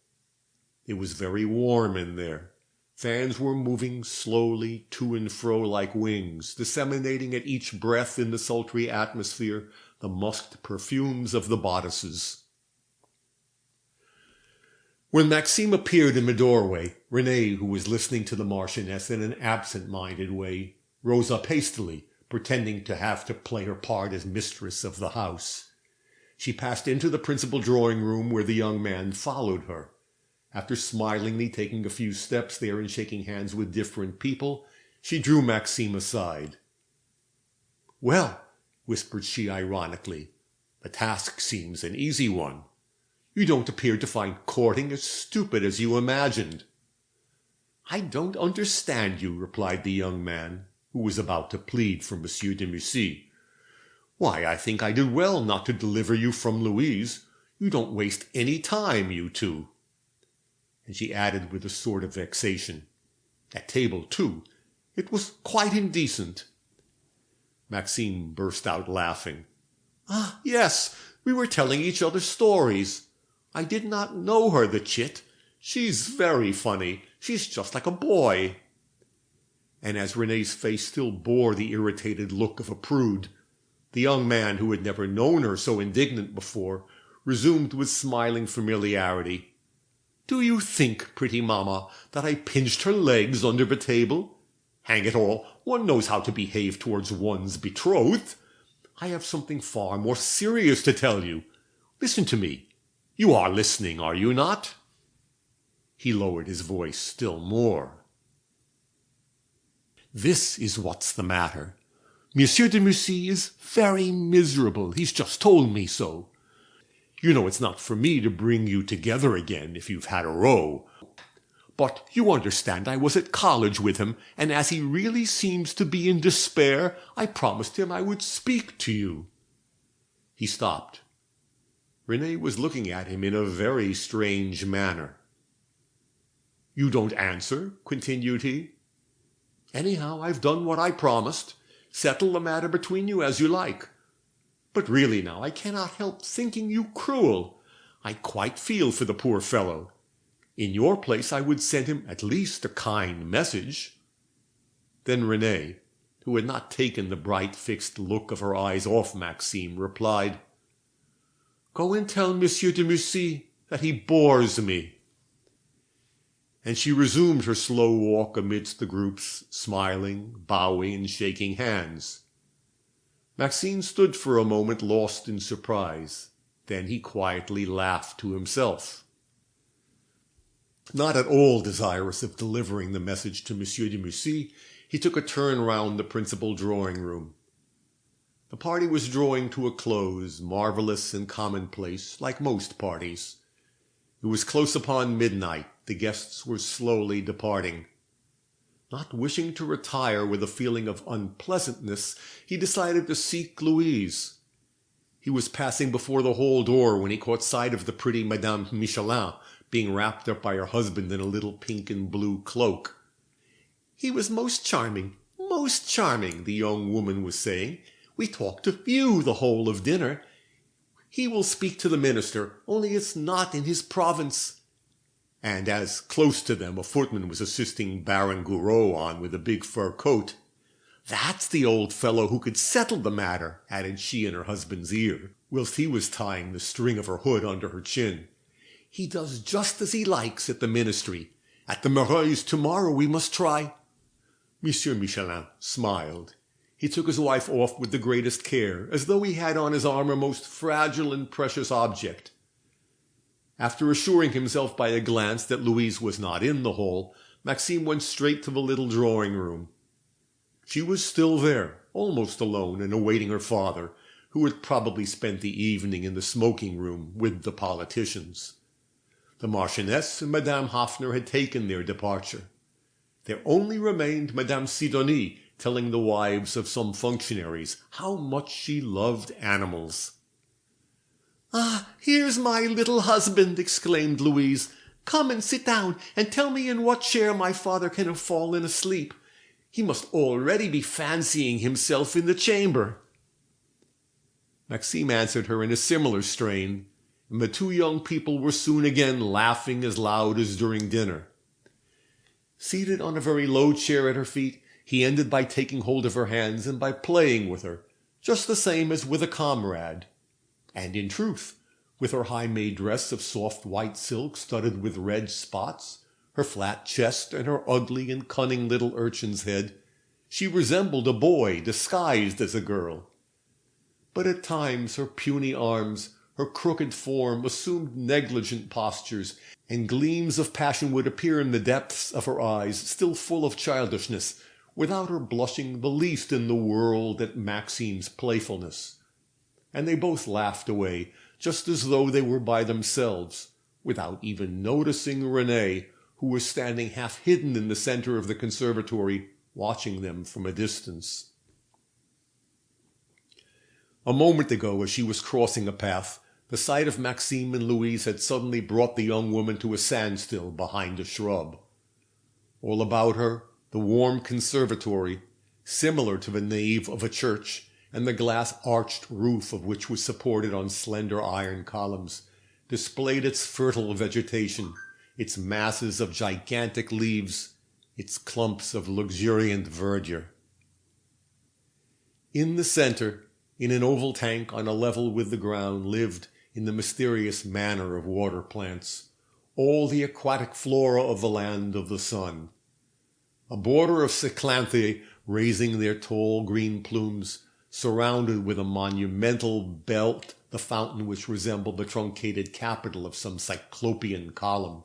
It was very warm in there. Fans were moving slowly to and fro like wings, disseminating at each breath in the sultry atmosphere the musked perfumes of the bodices. When Maxime appeared in the doorway, Renée, who was listening to the Marchioness in an absent-minded way, rose up hastily, pretending to have to play her part as mistress of the house. She passed into the principal drawing-room, where the young man followed her. After smilingly taking a few steps there and shaking hands with different people, she drew Maxime aside. "Well," whispered she ironically, "the task seems an easy one. You don't appear to find courting as stupid as you imagined." "I don't understand you," replied the young man. who was about to plead for Monsieur de Mussy. "Why, I think I did well not to deliver you from Louise. You don't waste any time, you two." And she added with a sort of vexation, "At table, too. It was quite indecent." Maxime burst out laughing. "Ah, yes, we were telling each other stories. I did not know her, the chit. She's very funny. She's just like a boy." And as René's face still bore the irritated look of a prude, the young man, who had never known her so indignant before, resumed with smiling familiarity, "Do you think, pretty mamma, that I pinched her legs under the table? Hang it all, one knows how to behave towards one's betrothed. I have something far more serious to tell you. Listen to me. You are listening, are you not?" He lowered his voice still more. "This is what's the matter. Monsieur de Mussy is very miserable. He's just told me so. You know it's not for me to bring you together again if you've had a row. But you understand I was at college with him, and as he really seems to be in despair, I promised him I would speak to you." He stopped. Renée was looking at him in a very strange manner. "You don't answer?" continued he. "Anyhow, I've done what I promised. Settle the matter between you as you like. But really now, I cannot help thinking you cruel. I quite feel for the poor fellow. In your place I would send him at least a kind message." Then Renée, who had not taken the bright fixed look of her eyes off Maxime, replied, "Go and tell Monsieur de Mussy that he bores me." And she resumed her slow walk amidst the groups, smiling, bowing, and shaking hands. Maxime stood for a moment lost in surprise. Then he quietly laughed to himself. Not at all desirous of delivering the message to Monsieur de Mussy, he took a turn round the principal drawing-room. The party was drawing to a close, marvellous and commonplace, like most parties. It was close upon midnight. The guests were slowly departing. Not wishing to retire with a feeling of unpleasantness, he decided to seek Louise. He was passing before the hall door when he caught sight of the pretty Madame Michelin being wrapped up by her husband in a little pink and blue cloak. "He was most charming, the young woman was saying. "We talked of you the whole of dinner. He will speak to the minister, only it's not in his province." And as close to them a footman was assisting Baron Gouraud on with a big fur coat, "That's the old fellow who could settle the matter," added she in her husband's ear, whilst he was tying the string of her hood under her chin. "He does just as he likes at the ministry. At the Meureuils tomorrow we must try." Monsieur Michelin smiled. He took his wife off with the greatest care, as though he had on his arm a most fragile and precious object. After assuring himself by a glance that Louise was not in the hall, Maxime went straight to the little drawing-room. She was still there, almost alone, and awaiting her father, who had probably spent the evening in the smoking-room with the politicians. The Marchioness and Madame Hoffner had taken their departure. There only remained Madame Sidonie, telling the wives of some functionaries how much she loved animals. "Ah, here's my little husband," exclaimed Louise. "Come and sit down, and tell me in what chair my father can have fallen asleep. He must already be fancying himself in the chamber." Maxime answered her in a similar strain, and the two young people were soon again laughing as loud as during dinner. Seated on a very low chair at her feet, he ended by taking hold of her hands and by playing with her, just the same as with a comrade. And in truth, with her high-made dress of soft white silk studded with red spots, her flat chest, and her ugly and cunning little urchin's head, she resembled a boy disguised as a girl. But at times her puny arms, her crooked form assumed negligent postures, and gleams of passion would appear in the depths of her eyes, still full of childishness, without her blushing the least in the world at Maxime's playfulness. And they both laughed away, just as though they were by themselves, without even noticing Renée, who was standing half hidden in the centre of the conservatory, watching them from a distance. A moment ago, as she was crossing a path, the sight of Maxime and Louise had suddenly brought the young woman to a standstill behind a shrub. All about her, the warm conservatory, similar to the nave of a church, and the glass-arched roof of which was supported on slender iron columns, displayed its fertile vegetation, its masses of gigantic leaves, its clumps of luxuriant verdure. In the center, in an oval tank on a level with the ground, lived, in the mysterious manner of water plants, all the aquatic flora of the land of the sun. A border of cyclanthae raising their tall green plumes, surrounded with a monumental belt, the fountain which resembled the truncated capital of some cyclopean column.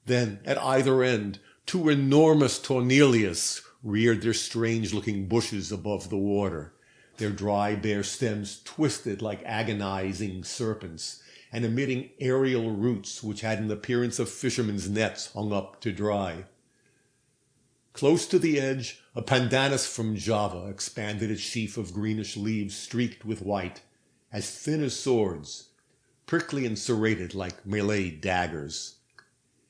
Then, at either end, two enormous tornelias reared their strange-looking bushes above the water, their dry, bare stems twisted like agonizing serpents, and emitting aerial roots which had an appearance of fishermen's nets hung up to dry. Close to the edge, a pandanus from Java expanded its sheaf of greenish leaves streaked with white, as thin as swords, prickly and serrated like Malay daggers.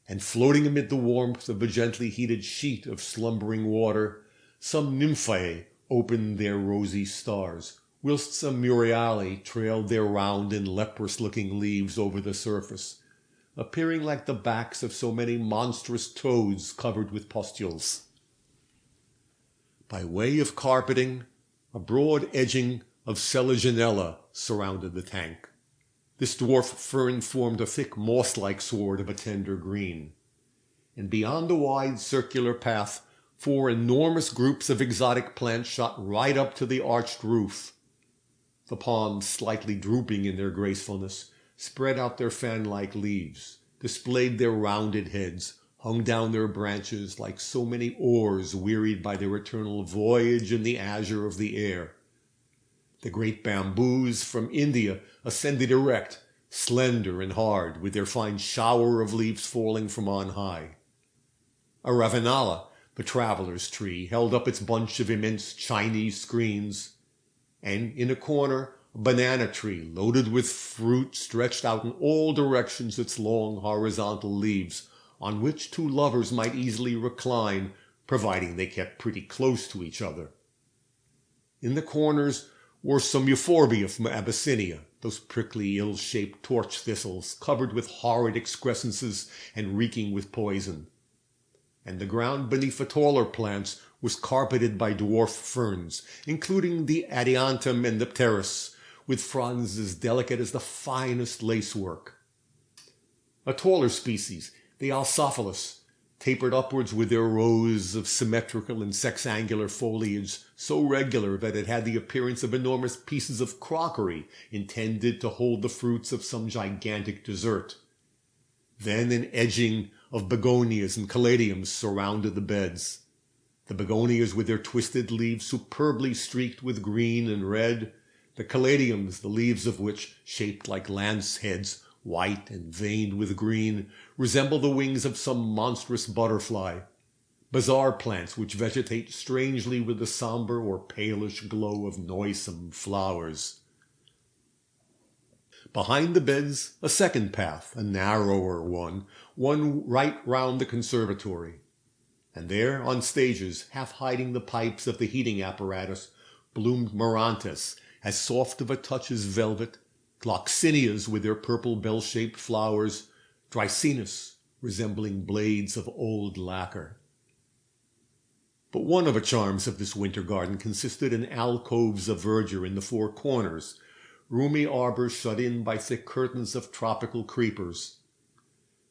And floating amid the warmth of a gently heated sheet of slumbering water, some nymphae opened their rosy stars, whilst some muriali trailed their round and leprous-looking leaves over the surface, appearing like the backs of so many monstrous toads covered with pustules. By way of carpeting, a broad edging of selaginella surrounded the tank. This dwarf fern formed a thick moss-like sward of a tender green. And beyond the wide circular path, 4 enormous groups of exotic plants shot right up to the arched roof. The palms, slightly drooping in their gracefulness, spread out their fan-like leaves, displayed their rounded heads, hung down their branches like so many oars wearied by their eternal voyage in the azure of the air. The great bamboos from India ascended erect, slender and hard, with their fine shower of leaves falling from on high. A ravenala, the traveller's tree, held up its bunch of immense Chinese screens, and in a corner a banana tree loaded with fruit stretched out in all directions its long horizontal leaves, on which 2 lovers might easily recline, providing they kept pretty close to each other. In the corners were some euphorbia from Abyssinia, those prickly, ill-shaped torch thistles, covered with horrid excrescences and reeking with poison. And the ground beneath the taller plants was carpeted by dwarf ferns, including the adiantum and the pteris, with fronds as delicate as the finest lacework. A taller species, the alsophilis, tapered upwards with their rows of symmetrical and sexangular foliage, so regular that it had the appearance of enormous pieces of crockery intended to hold the fruits of some gigantic dessert. Then an edging of begonias and caladiums surrounded the beds. The begonias with their twisted leaves superbly streaked with green and red, the caladiums, the leaves of which, shaped like lance heads, white and veined with green, resemble the wings of some monstrous butterfly. Bizarre plants which vegetate strangely with the sombre or palish glow of noisome flowers. Behind the beds, a second path, a narrower one right round the conservatory. And there, on stages, half hiding the pipes of the heating apparatus, bloomed marantas, as soft of a touch as velvet, gloxinias with their purple bell-shaped flowers, dracaenas resembling blades of old lacquer. But one of the charms of this winter garden consisted in alcoves of verdure in the 4 corners, roomy arbors shut in by thick curtains of tropical creepers.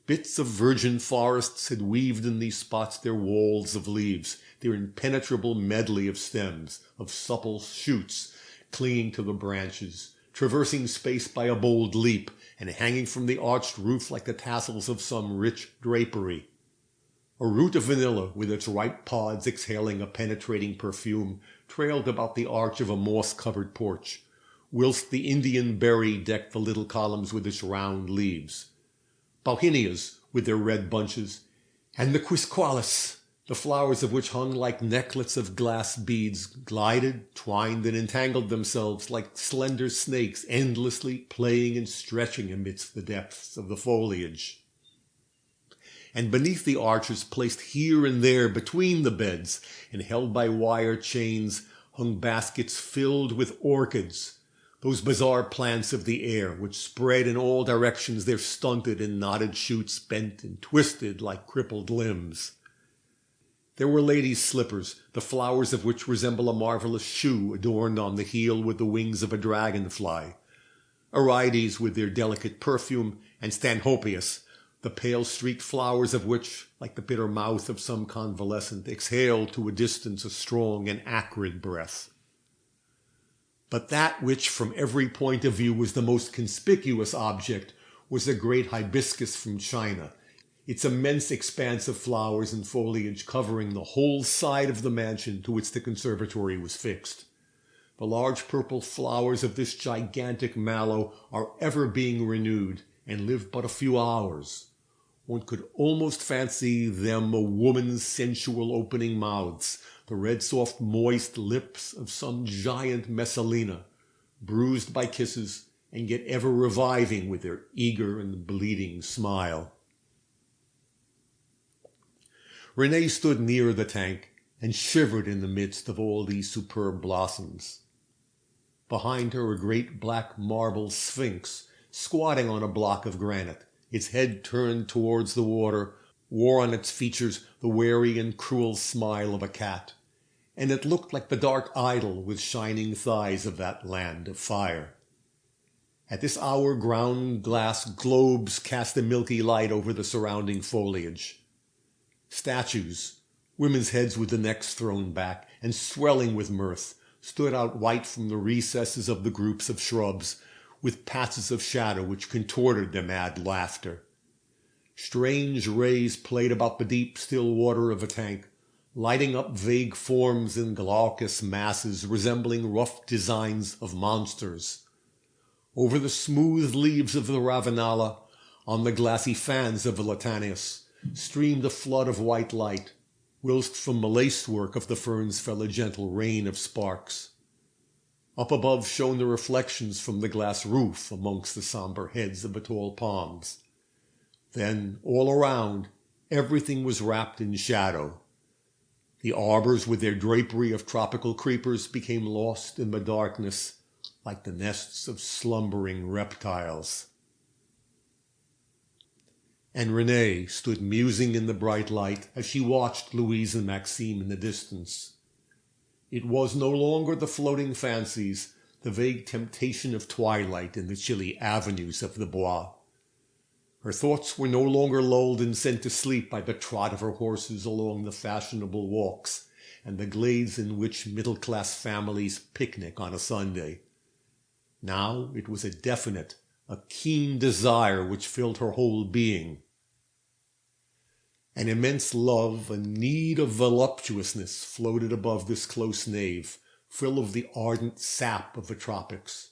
Bits of virgin forests had weaved in these spots their walls of leaves, their impenetrable medley of stems, of supple shoots clinging to the branches, traversing space by a bold leap, and hanging from the arched roof like the tassels of some rich drapery. A root of vanilla, with its ripe pods exhaling a penetrating perfume, trailed about the arch of a moss-covered porch, whilst the Indian berry decked the little columns with its round leaves. Bauhinias, with their red bunches, and the quisqualis, The flowers of which hung like necklets of glass beads glided, twined, and entangled themselves like slender snakes, endlessly playing and stretching amidst the depths of the foliage. And beneath the arches, placed here and there between the beds and held by wire chains, hung baskets filled with orchids, those bizarre plants of the air which spread in all directions their stunted and knotted shoots bent and twisted like crippled limbs. There were ladies' slippers, the flowers of which resemble a marvelous shoe adorned on the heel with the wings of a dragonfly, Arides with their delicate perfume, and Stanhopeus, the pale streaked flowers of which, like the bitter mouth of some convalescent, exhaled to a distance a strong and acrid breath. But that which from every point of view was the most conspicuous object was a great hibiscus from China, its immense expanse of flowers and foliage covering the whole side of the mansion to which the conservatory was fixed. The large purple flowers of this gigantic mallow are ever being renewed, and live but a few hours. One could almost fancy them a woman's sensual opening mouths, the red soft moist lips of some giant Messalina, bruised by kisses, and yet ever reviving with their eager and bleeding smile. Renée stood near the tank and shivered in the midst of all these superb blossoms. Behind her a great black marble sphinx, squatting on a block of granite, its head turned towards the water, wore on its features the wary and cruel smile of a cat, and it looked like the dark idol with shining thighs of that land of fire. At this hour ground glass globes cast a milky light over the surrounding foliage. Statues, women's heads with the necks thrown back and swelling with mirth, stood out white from the recesses of the groups of shrubs, with patches of shadow which contorted their mad laughter. Strange rays played about the deep, still water of the tank, lighting up vague forms in glaucous masses resembling rough designs of monsters. Over the smooth leaves of the ravenala, on the glassy fans of the latanius, streamed a flood of white light, whilst from the lacework of the ferns fell a gentle rain of sparks. Up above shone the reflections from the glass roof amongst the sombre heads of the tall palms. Then, all around, everything was wrapped in shadow. The arbors with their drapery of tropical creepers became lost in the darkness like the nests of slumbering reptiles. And Renée stood musing in the bright light as she watched Louise and Maxime in the distance. It was no longer the floating fancies, the vague temptation of twilight in the chilly avenues of the Bois. Her thoughts were no longer lulled and sent to sleep by the trot of her horses along the fashionable walks and the glades in which middle-class families picnic on a Sunday. Now it was a definite, a keen desire which filled her whole being. An immense love, a need of voluptuousness floated above this close nave, full of the ardent sap of the tropics.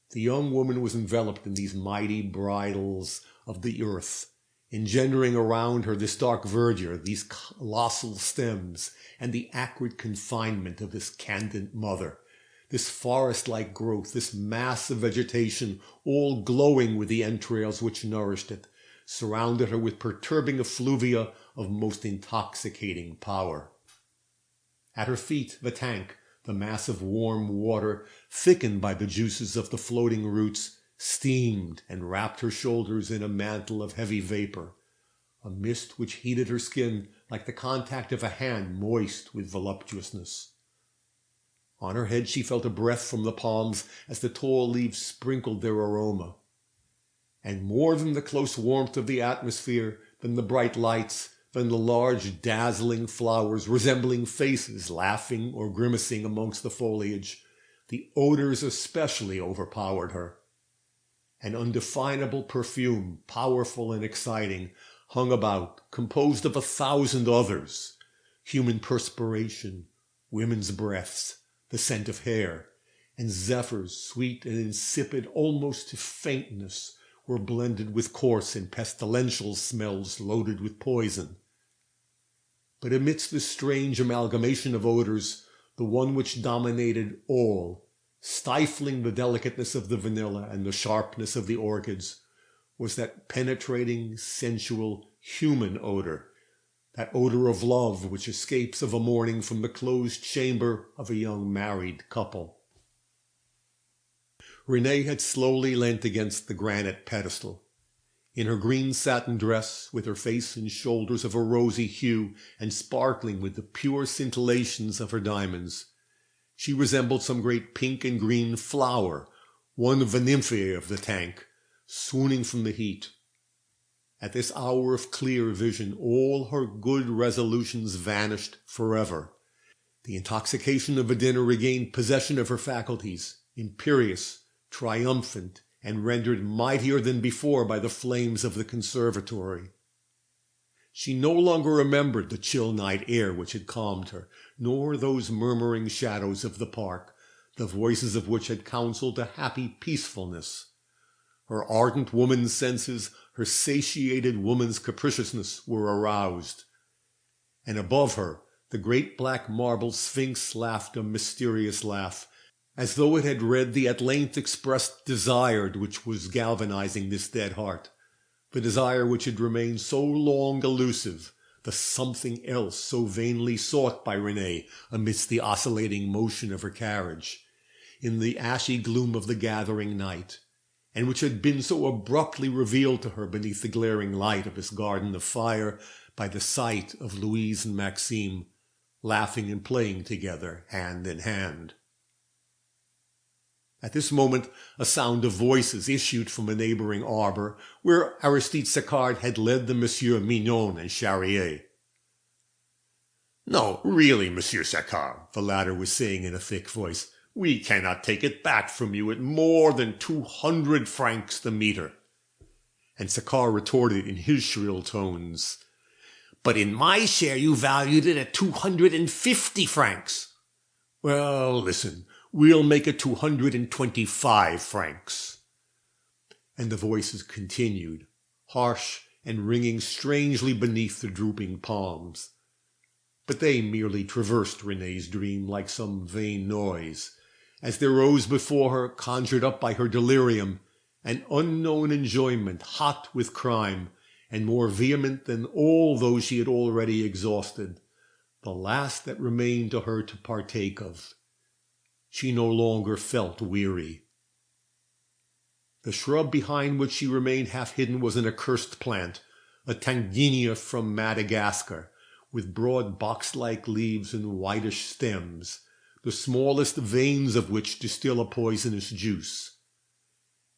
The young woman was enveloped in these mighty bridles of the earth, engendering around her this dark verdure, these colossal stems, and the acrid confinement of this candent mother, this forest-like growth, this mass of vegetation, all glowing with the entrails which nourished it, surrounded her with perturbing effluvia of most intoxicating power. At her feet, the tank, the mass of warm water, thickened by the juices of the floating roots, steamed and wrapped her shoulders in a mantle of heavy vapor, a mist which heated her skin like the contact of a hand moist with voluptuousness. On her head she felt a breath from the palms as the tall leaves sprinkled their aroma. And more than the close warmth of the atmosphere, than the bright lights, than the large dazzling flowers resembling faces laughing or grimacing amongst the foliage, the odors especially overpowered her. An undefinable perfume, powerful and exciting, hung about, composed of 1,000 others: human perspiration, women's breaths, the scent of hair, and zephyrs, sweet and insipid almost to faintness, were blended with coarse and pestilential smells loaded with poison. but amidst this strange amalgamation of odors, the one which dominated all, stifling the delicateness of the vanilla and the sharpness of the orchids, was that penetrating, sensual, human odor, that odor of love which escapes of a morning from the closed chamber of a young married couple. Renée had slowly leant against the granite pedestal. In her green satin dress, with her face and shoulders of a rosy hue and sparkling with the pure scintillations of her diamonds, she resembled some great pink and green flower, one of the nymphae of the tank, swooning from the heat. At this hour of clear vision, all her good resolutions vanished forever. The intoxication of the dinner regained possession of her faculties, imperious, triumphant, and rendered mightier than before by the flames of the conservatory. She no longer remembered the chill night air which had calmed her, nor those murmuring shadows of the park, the voices of which had counselled a happy peacefulness. Her ardent woman's senses, her satiated woman's capriciousness were aroused. And above her, the great black marble sphinx laughed a mysterious laugh, as though it had read the at length expressed desire which was galvanizing this dead heart, the desire which had remained so long elusive, the something else so vainly sought by Renée amidst the oscillating motion of her carriage, in the ashy gloom of the gathering night, and which had been so abruptly revealed to her beneath the glaring light of this garden of fire by the sight of Louise and Maxime laughing and playing together hand in hand. At this moment a sound of voices issued from a neighboring arbor, where Aristide Saccard had led the Monsieur Mignon and Charrier. "No, really, Monsieur Saccard," the latter was saying in a thick voice, "we cannot take it back from you at more than 200 francs the metre." And Saccard retorted in his shrill tones, "But in my share you valued it at 250 francs. Well, listen. We'll make it 225 francs. And the voices continued, harsh and ringing strangely beneath the drooping palms. But they merely traversed Renée's dream like some vain noise, as there rose before her, conjured up by her delirium, an unknown enjoyment hot with crime, and more vehement than all those she had already exhausted, the last that remained to her to partake of. She no longer felt weary. The shrub behind which she remained half hidden was an accursed plant, a tanginia from Madagascar, with broad box-like leaves and whitish stems, the smallest veins of which distill a poisonous juice.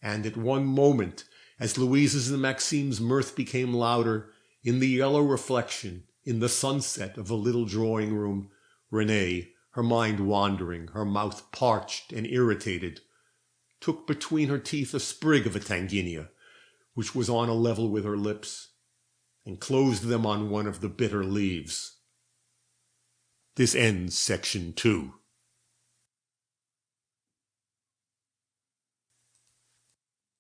And at one moment, as Louise's and Maxime's mirth became louder, in the yellow reflection, in the sunset of the little drawing-room, Renée, her mind wandering, her mouth parched and irritated, took between her teeth a sprig of a tanginia, which was on a level with her lips, and closed them on one of the bitter leaves. This ends section 2.